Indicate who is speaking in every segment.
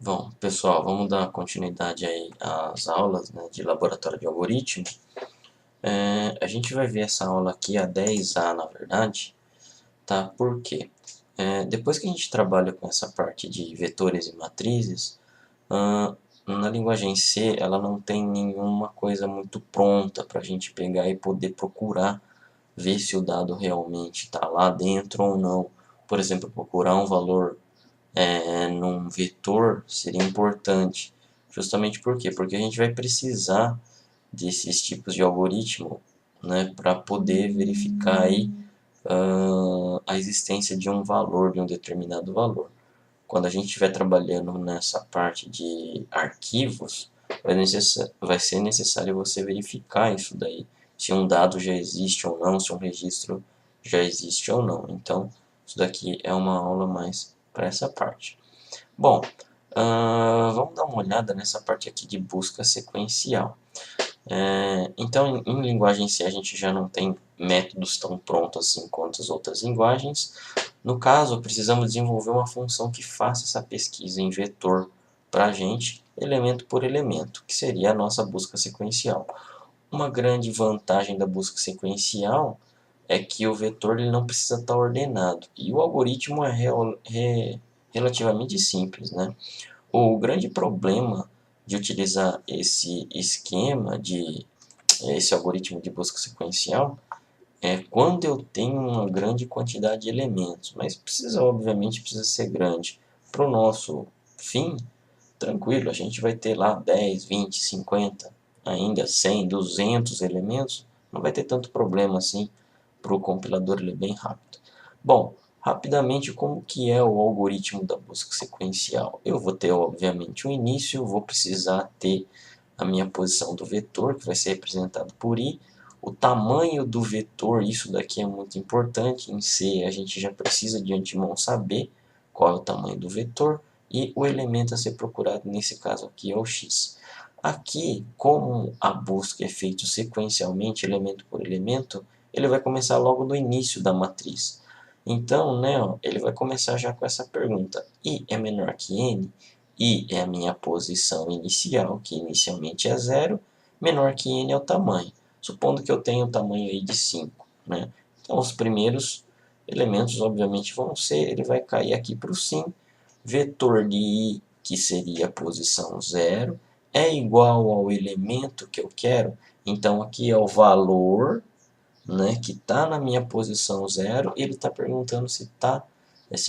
Speaker 1: Bom, pessoal, vamos dar continuidade aí às aulas, né, de laboratório de algoritmo. A gente vai ver essa aula aqui, a 10A, na verdade, tá? Por quê? Depois que a gente trabalha com essa parte de vetores e matrizes, na linguagem C, ela não tem nenhuma coisa muito pronta para a gente pegar e poder procurar, ver se o dado realmente está lá dentro ou não. Por exemplo, procurar um valor num vetor seria importante. Justamente por quê? Porque a gente vai precisar desses tipos de algoritmo, né, para poder verificar aí, a existência de um valor, de um determinado valor. Quando a gente estiver trabalhando nessa parte de arquivos, vai ser necessário você verificar isso daí, se um dado já existe ou não, se um registro já existe ou não. Então, isso daqui é uma aula mais para essa parte. Bom, vamos dar uma olhada nessa parte aqui de busca sequencial. Então, em linguagem C, a gente já não tem métodos tão prontos assim quanto as outras linguagens. No caso, precisamos desenvolver uma função que faça essa pesquisa em vetor para a gente, elemento por elemento, que seria a nossa busca sequencial. Uma grande vantagem da busca sequencial é que o vetor ele não precisa estar ordenado, e o algoritmo é relativamente simples, né? O grande problema de utilizar esse algoritmo de busca sequencial é quando eu tenho uma grande quantidade de elementos, mas obviamente precisa ser grande. Para o nosso fim, tranquilo, a gente vai ter lá 10, 20, 50, ainda 100, 200 elementos, não vai ter tanto problema assim. Para o compilador ele é bem rápido. Bom, rapidamente, como que é o algoritmo da busca sequencial? Eu vou ter, obviamente, o início, vou precisar ter a minha posição do vetor, que vai ser representado por i, o tamanho do vetor, isso daqui é muito importante. Em C, a gente já precisa de antemão saber qual é o tamanho do vetor, e o elemento a ser procurado, nesse caso aqui, é o x. Aqui, como a busca é feita sequencialmente, elemento por elemento, ele vai começar logo no início da matriz. Então, né, ó, ele vai começar já com essa pergunta: i é menor que n? I é a minha posição inicial, que inicialmente é zero, menor que n é o tamanho. Supondo que eu tenha um tamanho aí de 5, né? Então, os primeiros elementos, obviamente, vão ser, ele vai cair aqui para o sim, vetor de i, que seria a posição zero, é igual ao elemento que eu quero, então aqui é o valor, né, que está na minha posição zero, ele está perguntando se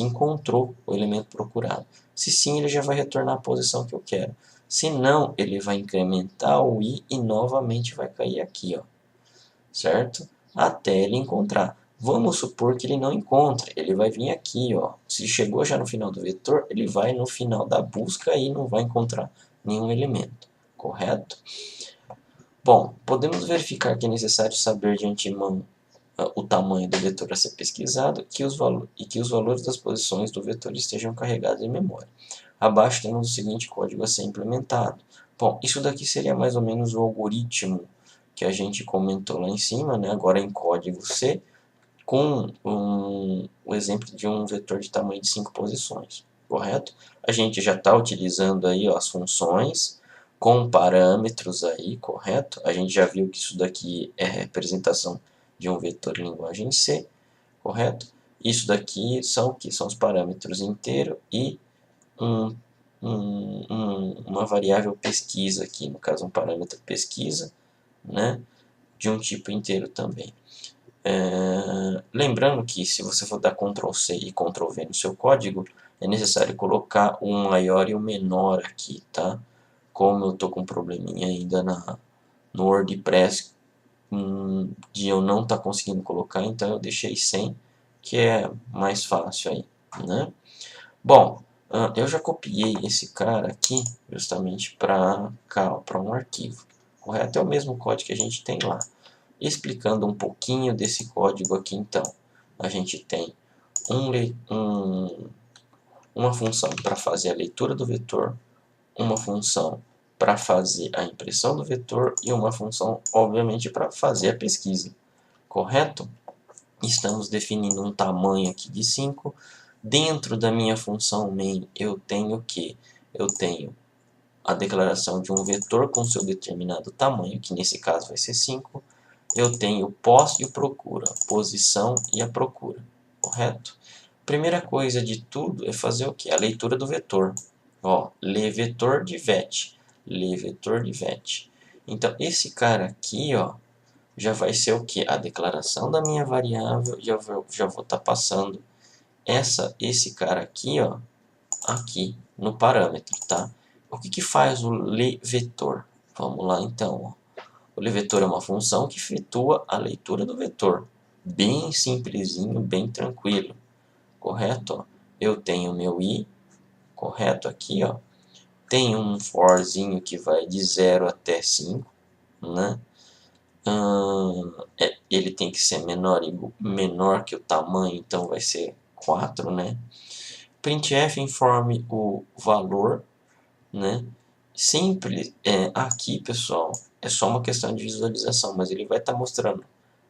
Speaker 1: encontrou o elemento procurado. Se sim, ele já vai retornar a posição que eu quero. Se não, ele vai incrementar o i e novamente vai cair aqui, ó, certo? Até ele encontrar. Vamos supor que ele não encontre, ele vai vir aqui, ó. Se chegou já no final do vetor, ele vai no final da busca e não vai encontrar nenhum elemento, correto? Bom, podemos verificar que é necessário saber de antemão o tamanho do vetor a ser pesquisado e que os valores das posições do vetor estejam carregados em memória. Abaixo temos o seguinte código a ser implementado. Bom, isso daqui seria mais ou menos o algoritmo que a gente comentou lá em cima, né? Agora em código C, com o exemplo de um vetor de tamanho de 5 posições, correto? A gente já está utilizando aí, ó, as funções com parâmetros aí, correto? A gente já viu que isso daqui é representação de um vetor em linguagem C, correto? Isso daqui são o que? São os parâmetros inteiro e um, uma variável pesquisa aqui, no caso um parâmetro pesquisa, né? De um tipo inteiro também. Lembrando que se você for dar Ctrl C e Ctrl V no seu código, é necessário colocar o maior e o menor aqui, tá? Como eu estou com um probleminha ainda no WordPress, de eu não estar conseguindo colocar, então eu deixei sem, que é mais fácil aí, né? Bom, eu já copiei esse cara aqui justamente para cá, para um arquivo, correto? É o mesmo código que a gente tem lá. Explicando um pouquinho desse código aqui, então, a gente tem uma função para fazer a leitura do vetor, uma função para fazer a impressão do vetor e uma função, obviamente, para fazer a pesquisa, correto? Estamos definindo um tamanho aqui de 5. Dentro da minha função main eu tenho que eu tenho a declaração de um vetor com seu determinado tamanho, que nesse caso vai ser 5. Eu tenho o pos e o procura, posição e a procura, correto? Primeira coisa de tudo é fazer o que? A leitura do vetor. Ó, lê vetor de vet, lê vetor de vet. Então, esse cara aqui, ó, já vai ser o que? A declaração da minha variável, já vou estar passando esse cara aqui, ó, aqui no parâmetro, tá? O que faz o levetor? Vamos lá então, ó. O levetor é uma função que efetua a leitura do vetor. Bem simplesinho, bem tranquilo, correto? Ó. Eu tenho meu i, correto? Aqui, ó. Tem um forzinho que vai de 0 até 5, né? Ele tem que ser menor que o tamanho, então vai ser 4, né? Printf informe o valor, né? Sempre aqui, pessoal, é só uma questão de visualização, mas ele vai estar mostrando.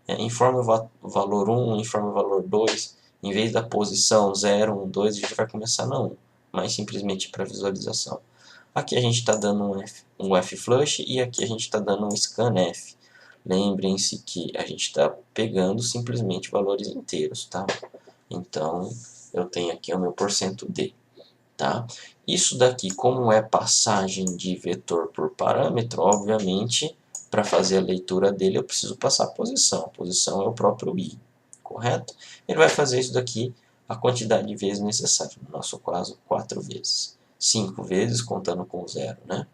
Speaker 1: Informe o valor 1, informe o valor 2, em vez da posição 0, 1, 2, a gente vai começar na 1, mas simplesmente para visualização. Aqui a gente está dando um F-flush e aqui a gente está dando um scanf. Lembrem-se que a gente está pegando simplesmente valores inteiros, tá? Então, eu tenho aqui o meu %d, tá? Isso daqui, como é passagem de vetor por parâmetro, obviamente, para fazer a leitura dele, eu preciso passar a posição. A posição é o próprio i, correto? Ele vai fazer isso daqui a quantidade de vezes necessária. No nosso caso, 4 vezes. 5 vezes, contando com 0, né?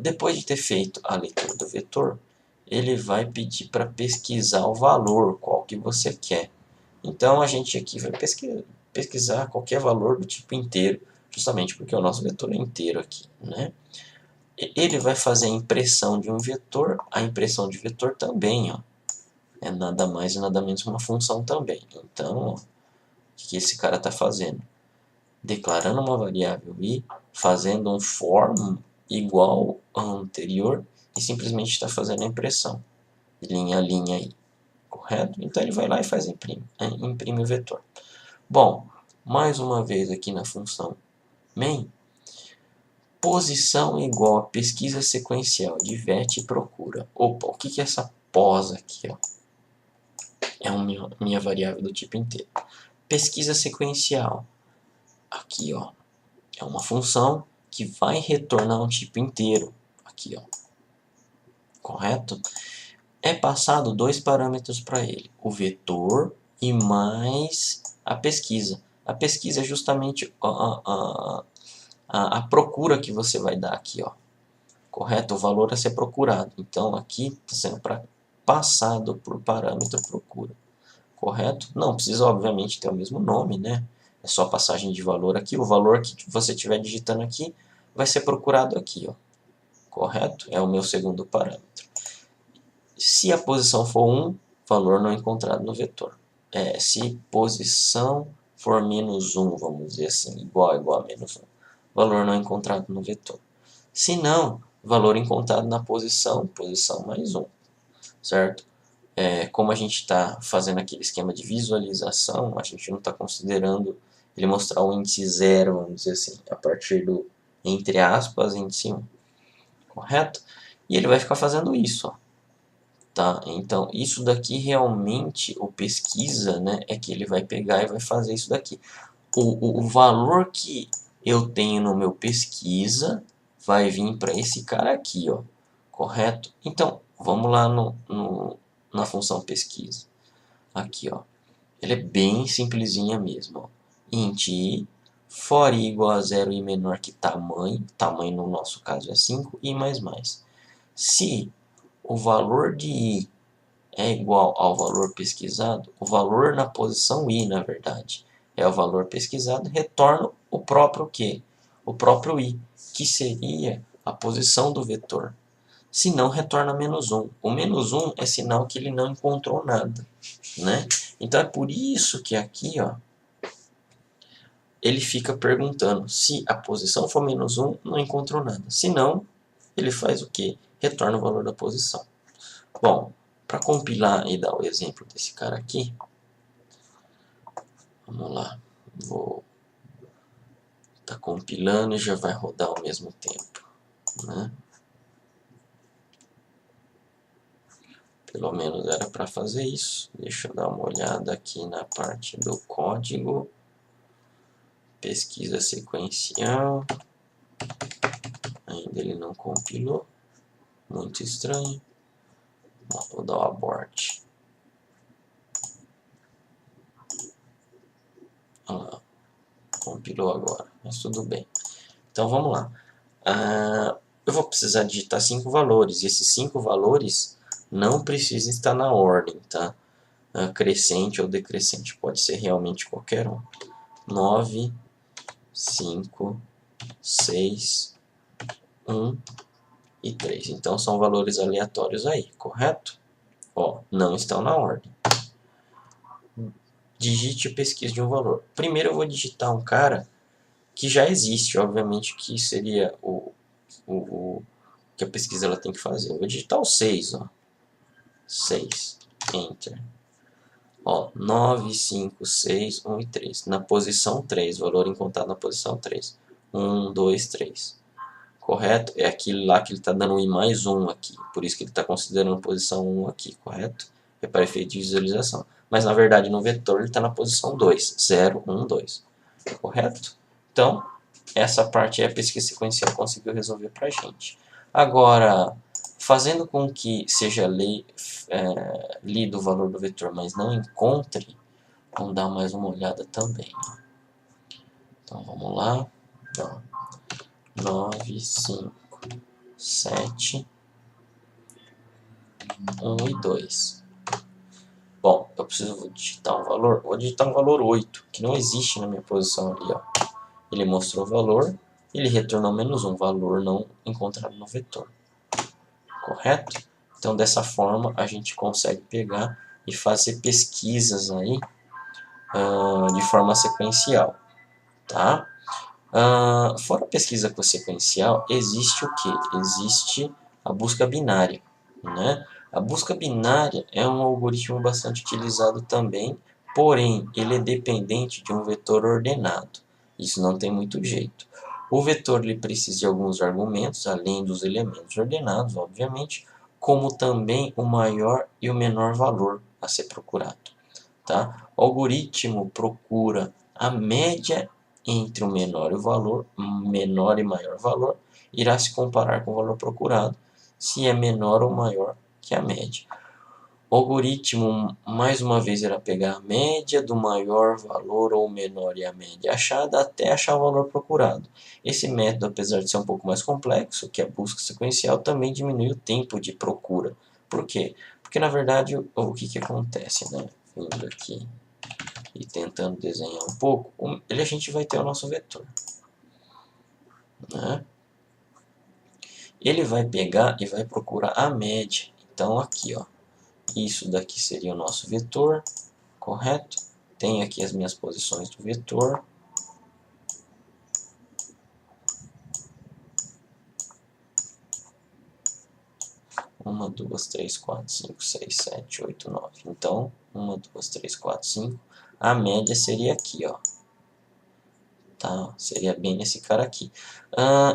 Speaker 1: Depois de ter feito a leitura do vetor, ele vai pedir para pesquisar o valor, qual que você quer. Então, a gente aqui vai pesquisar qualquer valor do tipo inteiro, justamente porque o nosso vetor é inteiro aqui, né? Ele vai fazer a impressão de um vetor, a impressão de vetor também, ó, é nada mais e nada menos que uma função também. Então, ó, o que esse cara está fazendo? Declarando uma variável i, fazendo um for igual ao anterior e simplesmente está fazendo a impressão, linha a linha aí, correto? Então ele vai lá e faz imprime o vetor. Bom, mais uma vez aqui na função main, posição igual a pesquisa sequencial de vet e procura. Opa, o que é essa pos aqui? Ó? É minha variável do tipo inteiro. Pesquisa sequencial, aqui ó, é uma função que vai retornar um tipo inteiro, aqui ó, correto? É passado 2 parâmetros para ele, o vetor e mais a pesquisa. A pesquisa é justamente a procura que você vai dar aqui, ó, correto? O valor a ser procurado. Então aqui está sendo passado por parâmetro procura, correto? Não precisa obviamente ter o mesmo nome, né? É só passagem de valor aqui. O valor que você estiver digitando aqui vai ser procurado aqui, ó, correto? É o meu segundo parâmetro. Se a posição for 1, valor não encontrado no vetor. Se posição for menos 1, vamos dizer assim, igual a menos 1, valor não encontrado no vetor. Se não, valor encontrado na posição mais 1, certo? Como a gente está fazendo aquele esquema de visualização, a gente não está considerando ele mostrar o índice 0, vamos dizer assim, a partir do, entre aspas, índice 1, correto? E ele vai ficar fazendo isso, ó. Tá? Então, isso daqui realmente, o pesquisa, né, é que ele vai pegar e vai fazer isso daqui. O valor que eu tenho no meu pesquisa vai vir para esse cara aqui, ó, correto? Então, vamos lá na função pesquisa. Aqui, ó. Ele é bem simplesinha mesmo, ó. Int i, for i igual a 0 e menor que tamanho no nosso caso é 5, i mais mais. Se o valor de i é igual ao valor pesquisado, o valor na posição i, na verdade, é o valor pesquisado, retorna o próprio quê? O próprio i, que seria a posição do vetor. Se não, retorna menos 1. O menos 1 é sinal que ele não encontrou nada, né? Então é por isso que aqui, ó, ele fica perguntando se a posição for menos 1, não encontrou nada. Se não, ele faz o quê? Retorna o valor da posição. Bom, para compilar e dar o exemplo desse cara aqui, vamos lá, vou Tá compilando e já vai rodar ao mesmo tempo, né? Pelo menos era para fazer isso. Deixa eu dar uma olhada aqui na parte do código. Pesquisa sequencial. Ainda ele não compilou. Muito estranho. Vou dar o abort. Olha lá. Compilou agora, mas tudo bem. Então vamos lá. Eu vou precisar digitar 5 valores. E esses 5 valores não precisam estar na ordem, tá? Crescente ou decrescente. Pode ser realmente qualquer um. 9, 5, 6, 1 e 3. Então são valores aleatórios aí, correto? Ó, não estão na ordem. Digite e pesquise de um valor. Primeiro eu vou digitar um cara que já existe, obviamente que seria o que a pesquisa ela tem que fazer. Eu vou digitar o 6, ó. 6, Enter. Ó, 9, 5, 6, 1 e 3. Na posição 3, valor encontrado na posição 3. 1, 2, 3. Correto? É aquele lá que ele está dando um i mais 1 aqui. Por isso que ele está considerando a posição 1 aqui, correto? É para efeito de visualização. Mas na verdade no vetor ele está na posição 2. 0, 1, 2. Correto? Então, essa parte é a pesquisa sequencial conseguiu resolver para a gente. Agora, fazendo com que seja lido o valor do vetor, mas não encontre, vamos dar mais uma olhada também. Então, vamos lá. Ó. 9, 5, 7, 1 e 2. Bom, eu preciso digitar um valor. Vou digitar um valor 8, que não existe na minha posição ali. Ó. Ele mostrou o valor, ele retornou menos 1, valor não encontrado no vetor. Correto? Então, dessa forma, a gente consegue pegar e fazer pesquisas aí de forma sequencial. Tá? Fora a pesquisa sequencial, existe o que? Existe a busca binária. Né? A busca binária é um algoritmo bastante utilizado também, porém, ele é dependente de um vetor ordenado. Isso não tem muito jeito. O vetor ele precisa de alguns argumentos, além dos elementos ordenados, obviamente, como também o maior e o menor valor a ser procurado. Tá? O algoritmo procura a média entre o menor e o valor, menor e maior valor, irá se comparar com o valor procurado, se é menor ou maior que a média. O algoritmo, mais uma vez, irá pegar a média do maior valor ou menor e a média achada até achar o valor procurado. Esse método, apesar de ser um pouco mais complexo que a busca sequencial, também diminui o tempo de procura. Por quê? Porque, na verdade, o que acontece, né? Vindo aqui e tentando desenhar um pouco, a gente vai ter o nosso vetor. Né? Ele vai pegar e vai procurar a média. Então, aqui, ó. Isso daqui seria o nosso vetor, correto? Tem aqui as minhas posições do vetor. Uma, duas, três, quatro, cinco, seis, sete, oito, 9. Então, 1, 2, 3, 4, 5. A média seria aqui, ó. Tá? Seria bem nesse cara aqui.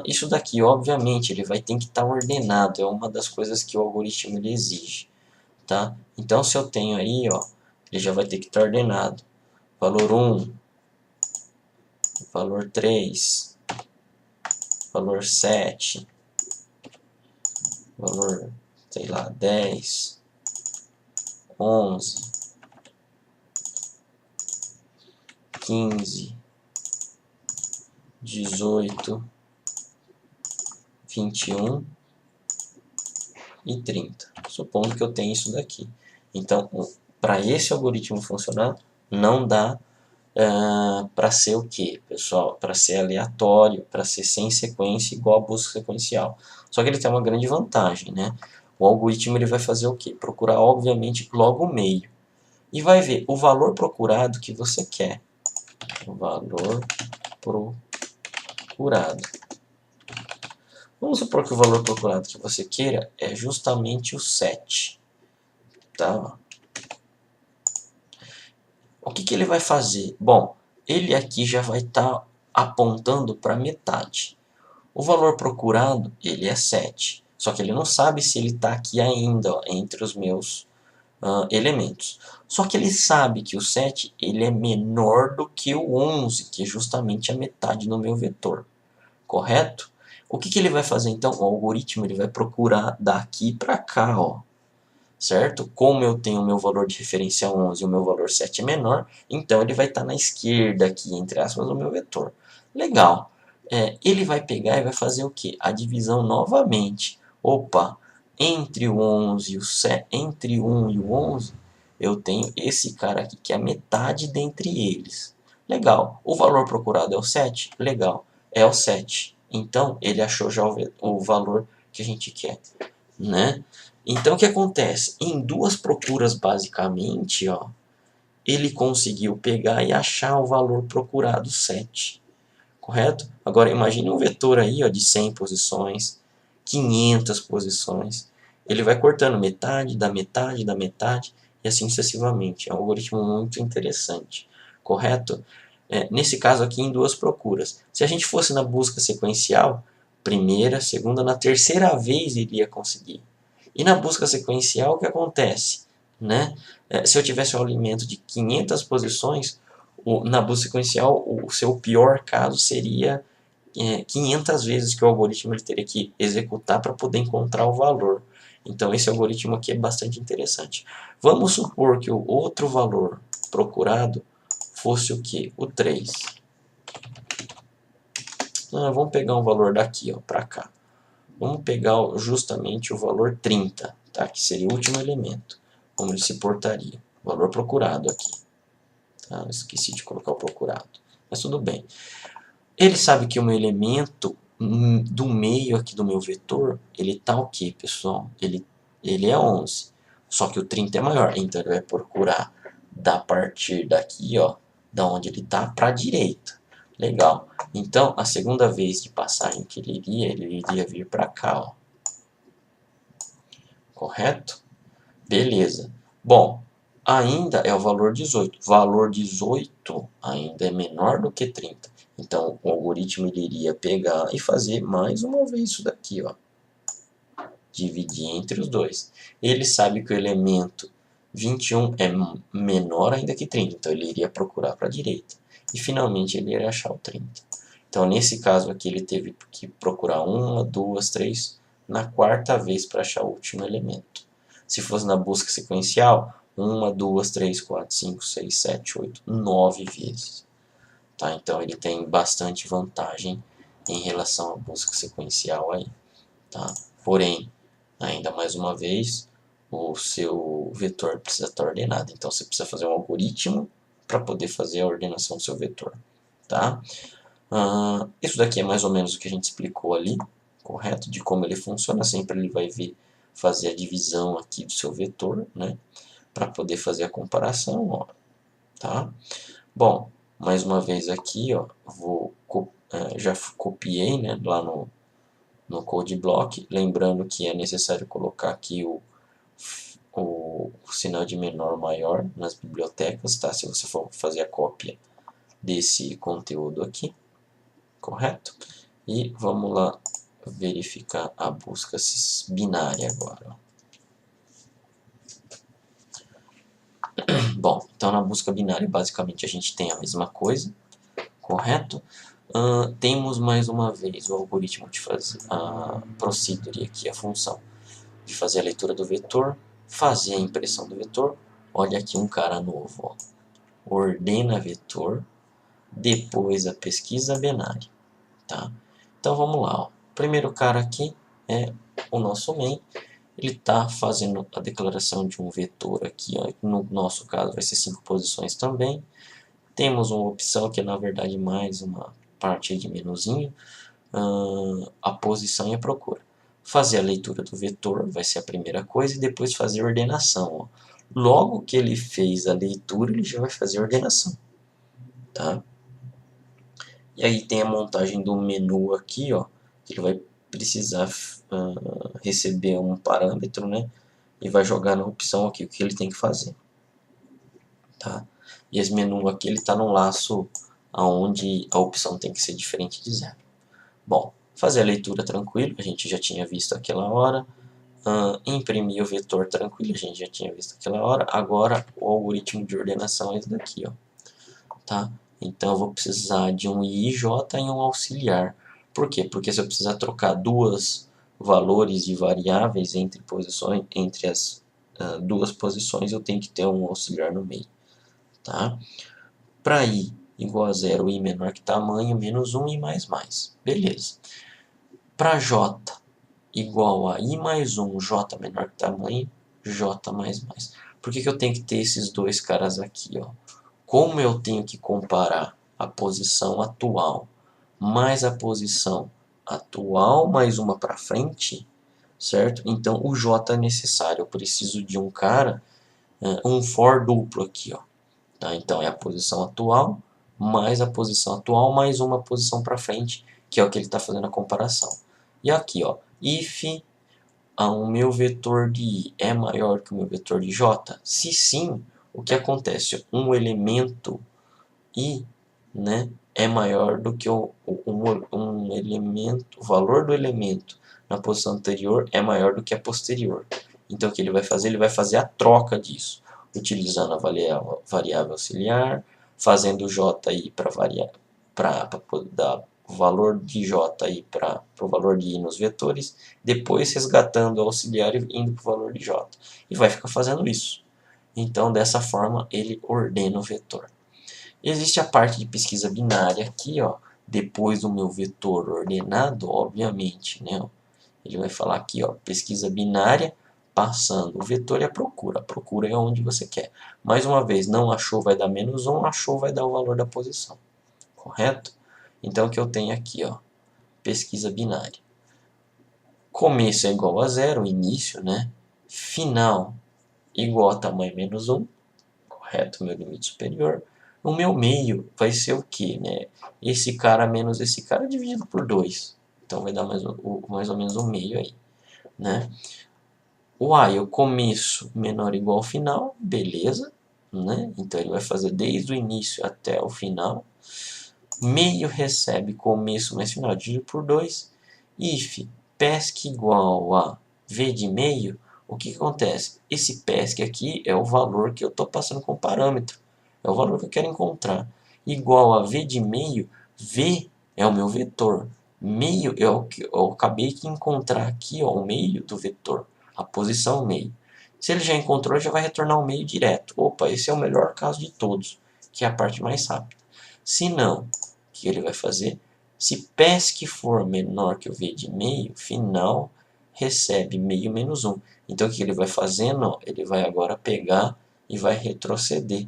Speaker 1: Isso daqui, obviamente, ele vai ter que estar ordenado. É uma das coisas que o algoritmo ele exige. Tá? Então, se eu tenho aí, ó, ele já vai ter que estar ordenado. Valor 1, valor 3, valor 7, valor, sei lá, 10, 11, 15, 18, 21 e 30. Supondo que eu tenho isso daqui. Então, para esse algoritmo funcionar, não dá para ser o que, pessoal? Para ser aleatório, para ser sem sequência, igual a busca sequencial. Só que ele tem uma grande vantagem, né? O algoritmo ele vai fazer o que? Procurar, obviamente, logo o meio. E vai ver o valor procurado que você quer. O valor procurado. Vamos supor que o valor procurado que você queira é justamente o 7. Tá? O que ele vai fazer? Bom, ele aqui já vai estar apontando para metade. O valor procurado, ele é 7. Só que ele não sabe se ele está aqui ainda, ó, entre os meus elementos. Só que ele sabe que o 7 ele é menor do que o 11, que é justamente a metade no meu vetor. Correto? O que ele vai fazer então? O algoritmo ele vai procurar daqui para cá, ó. Certo? Como eu tenho o meu valor de referência 11 e o meu valor 7 é menor, então ele vai estar na esquerda aqui, entre aspas, do meu vetor. Legal. Ele vai pegar e vai fazer o quê? A divisão novamente. Opa, entre o 11 e o 7, entre 1 e o 11, eu tenho esse cara aqui, que é a metade dentre eles. Legal. O valor procurado é o 7? Legal. É o 7. Então, ele achou já o valor que a gente quer, né? Então, o que acontece? Em duas procuras, basicamente, ó, ele conseguiu pegar e achar o valor procurado 7. Correto? Agora, imagine um vetor aí, ó, de 100 posições, 500 posições. Ele vai cortando metade, da metade, da metade, e assim sucessivamente. É um algoritmo muito interessante. Correto? Nesse caso aqui, em duas procuras. Se a gente fosse na busca sequencial, primeira, segunda, na terceira vez ele ia conseguir. E na busca sequencial, o que acontece? Né? Se eu tivesse um alimento de 500 posições, na busca sequencial, o seu pior caso seria 500 vezes que o algoritmo ele teria que executar para poder encontrar o valor. Então, esse algoritmo aqui é bastante interessante. Vamos supor que o outro valor procurado fosse o quê? O 3. Vamos pegar um valor daqui para cá. Vamos pegar justamente o valor 30, tá? Que seria o último elemento. Como ele se portaria. O valor procurado aqui. Tá? Esqueci de colocar o procurado. Mas tudo bem. Ele sabe que o meu elemento do meio aqui do meu vetor, ele está o quê, pessoal? Ele é 11. Só que o 30 é maior. Então ele vai procurar da partir daqui, ó, da onde ele está, para a direita. Legal. Então, a segunda vez de passagem que ele iria vir para cá, ó. Correto? Beleza. Bom, ainda é o valor 18. Valor 18 ainda é menor do que 30. Então, o algoritmo ele iria pegar e fazer mais uma vez isso daqui, ó. Dividir entre os dois. Ele sabe que o elemento 21 é menor ainda que 30, então ele iria procurar para a direita. E finalmente ele iria achar o 30. Então, nesse caso aqui, ele teve que procurar uma, duas, três, na quarta vez para achar o último elemento. Se fosse na busca sequencial, uma, duas, três, quatro, cinco, seis, sete, oito, 9 vezes. Tá? Então, ele tem bastante vantagem em relação à busca sequencial aí. Tá? Porém, ainda mais uma vez, o seu vetor precisa estar ordenado. Então, você precisa fazer um algoritmo para poder fazer a ordenação do seu vetor. Tá? Isso daqui é mais ou menos o que a gente explicou ali, correto? De como ele funciona. Sempre ele vai fazer a divisão aqui do seu vetor, né? Para poder fazer a comparação, ó, tá? Bom, mais uma vez aqui, ó, já copiei, né, lá no code block, lembrando que é necessário colocar aqui o sinal de menor maior nas bibliotecas, tá? Se você for fazer a cópia desse conteúdo aqui. Correto? E vamos lá verificar a busca binária agora. Bom, então na busca binária basicamente a gente tem a mesma coisa, correto? Temos mais uma vez o algoritmo de fazer a procedure aqui, a função de fazer a leitura do vetor, fazer a impressão do vetor. Olha aqui um cara novo, ó. Ordena vetor, depois a pesquisa binária. Tá? Então vamos lá. Ó. O primeiro cara aqui é o nosso main. Ele está fazendo a declaração de um vetor aqui. Ó. No nosso caso vai ser 5 posições também. Temos uma opção que é na verdade mais uma parte aí de menuzinho. A posição e a procura. Fazer a leitura do vetor vai ser a primeira coisa e depois fazer a ordenação. Ó. Logo que ele fez a leitura, ele já vai fazer a ordenação. Tá? E aí tem a montagem do menu aqui, ó, que ele vai precisar receber um parâmetro, né, e vai jogar na opção aqui o que ele tem que fazer, tá? E esse menu aqui ele está no laço onde a opção tem que ser diferente de zero. Bom, fazer a leitura tranquilo, a gente já tinha visto aquela hora. Imprimir o vetor tranquilo, a gente já tinha visto aquela hora. Agora o algoritmo de ordenação é esse daqui, ó. Tá? Então eu vou precisar de um IJ e um auxiliar. Por quê? Porque se eu precisar trocar duas valores de variáveis entre posições, entre as duas posições, eu tenho que ter um auxiliar no meio. Tá? Para I igual a zero, I menor que tamanho, menos 1 e mais. Beleza. Para J igual a I mais 1, J menor que tamanho, J mais. Por que eu tenho que ter esses dois caras aqui, ó? Como eu tenho que comparar a posição atual mais a posição atual mais uma para frente, certo? Então o J é necessário, eu preciso de um cara, um for duplo aqui, ó. Tá? Então é a posição atual mais a posição atual mais uma posição para frente, que é o que ele está fazendo a comparação. E aqui, ó, if o meu vetor de I é maior que o meu vetor de J? Se sim, o que acontece? Um elemento I, né, é maior do que um elemento, o valor do elemento na posição anterior é maior do que a posterior. Então o que ele vai fazer? Ele vai fazer a troca disso, utilizando a variável auxiliar, fazendo J para dar o valor de J para o valor de I nos vetores, depois resgatando o auxiliar e indo para o valor de J. E vai ficar fazendo isso. Então dessa forma ele ordena o vetor. Existe a parte de pesquisa binária aqui, ó, depois do meu vetor ordenado, obviamente, né? Ó, ele vai falar aqui, ó, pesquisa binária, passando o vetor e a procura. A procura é onde você quer. Mais uma vez, não achou vai dar menos 1, achou vai dar o valor da posição. Correto? Então, o que eu tenho aqui, ó, pesquisa binária. Começo é igual a zero, início, né? Final igual a tamanho menos 1, correto? Meu limite superior. O meu meio vai ser o que, né? Esse cara menos esse cara dividido por 2. Então vai dar mais ou menos o meio aí, né? O I, o começo menor ou igual ao final, beleza, né? Então ele vai fazer desde o início até o final. Meio recebe começo mais final dividido por 2. If PESC igual a V de meio, o que acontece? Esse PESC aqui é o valor que eu estou passando como parâmetro. É o valor que eu quero encontrar. Igual a V de meio, V é o meu vetor. Meio é o que eu acabei de encontrar aqui, ó, o meio do vetor. A posição meio. Se ele já encontrou, ele já vai retornar o meio direto. Opa, esse é o melhor caso de todos, que é a parte mais rápida. Se não, o que ele vai fazer? Se PESC for menor que o V de meio, final recebe meio menos 1. Então o que ele vai fazendo? Ele vai agora pegar e vai retroceder.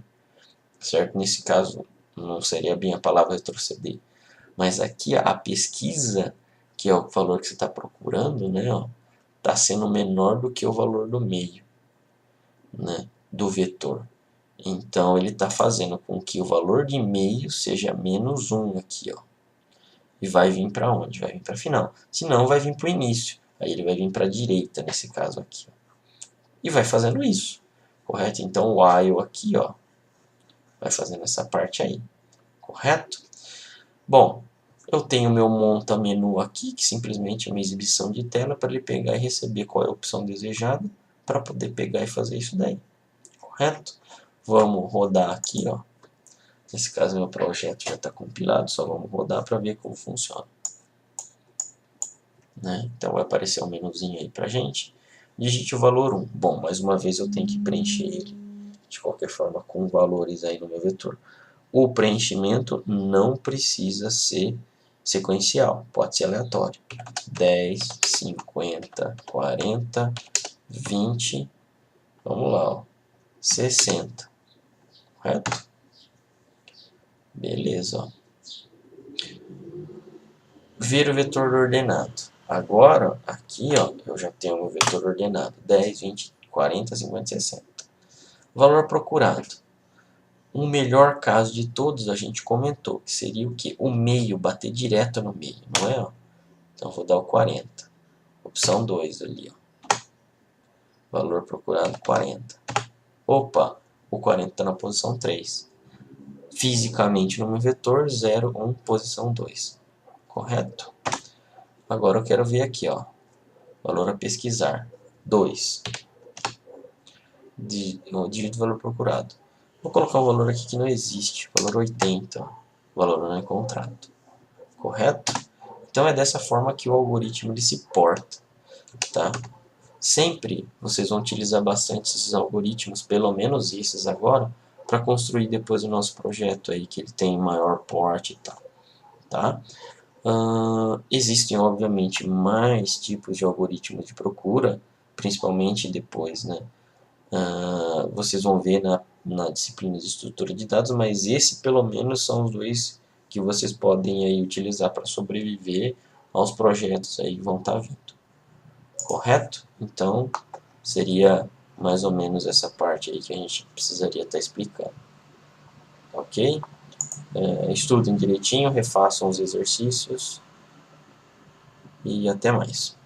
Speaker 1: Certo? Nesse caso, não seria bem a palavra retroceder. Mas aqui a pesquisa, que é o valor que você está procurando, né, está sendo menor do que o valor do meio, né, do vetor. Então ele está fazendo com que o valor de meio seja menos 1 aqui, ó. E vai vir para onde? Vai vir para final. Se não, vai vir para o início. Aí ele vai vir para a direita, nesse caso aqui, ó. E vai fazendo isso, correto? Então o while aqui, ó, vai fazendo essa parte aí, correto? Bom, eu tenho meu monta menu aqui, que simplesmente é uma exibição de tela para ele pegar e receber qual é a opção desejada, para poder pegar e fazer isso daí, correto? Vamos rodar aqui, ó. Nesse caso, meu projeto já está compilado, só vamos rodar para ver como funciona. Né? Então vai aparecer um menuzinho aí para gente. Digite o valor 1. Bom, mais uma vez eu tenho que preencher ele, de qualquer forma, com valores aí no meu vetor. O preenchimento não precisa ser sequencial, pode ser aleatório. 10, 50, 40, 20, vamos lá, ó, 60, correto? Beleza, ó. Ver o vetor ordenado. Agora, aqui, ó, eu já tenho o meu vetor ordenado. 10, 20, 40, 50, 60. Valor procurado. O melhor caso de todos a gente comentou, que seria o quê? O meio, bater direto no meio, não é? Ó? Então, vou dar o 40. Opção 2 ali, ó. Valor procurado, 40. Opa, o 40 está na posição 3. fisicamente no meu vetor, 0, 1, posição 2. Correto? Agora eu quero ver aqui, ó, valor a pesquisar, 2. Dígito do valor procurado. Vou colocar um valor aqui que não existe, valor 80, ó, valor não encontrado. Correto? Então é dessa forma que o algoritmo ele se porta, tá? Sempre vocês vão utilizar bastante esses algoritmos, pelo menos esses agora, para construir depois o nosso projeto aí, que ele tem maior porte e tal, tá? Existem, obviamente, mais tipos de algoritmos de procura, principalmente depois, né? Vocês vão ver na disciplina de estrutura de dados, mas esse pelo menos são os dois que vocês podem aí utilizar para sobreviver aos projetos aí que vão estar vindo. Correto? Então, seria mais ou menos essa parte aí que a gente precisaria estar explicando. Ok? Estudem direitinho, refaçam os exercícios e até mais.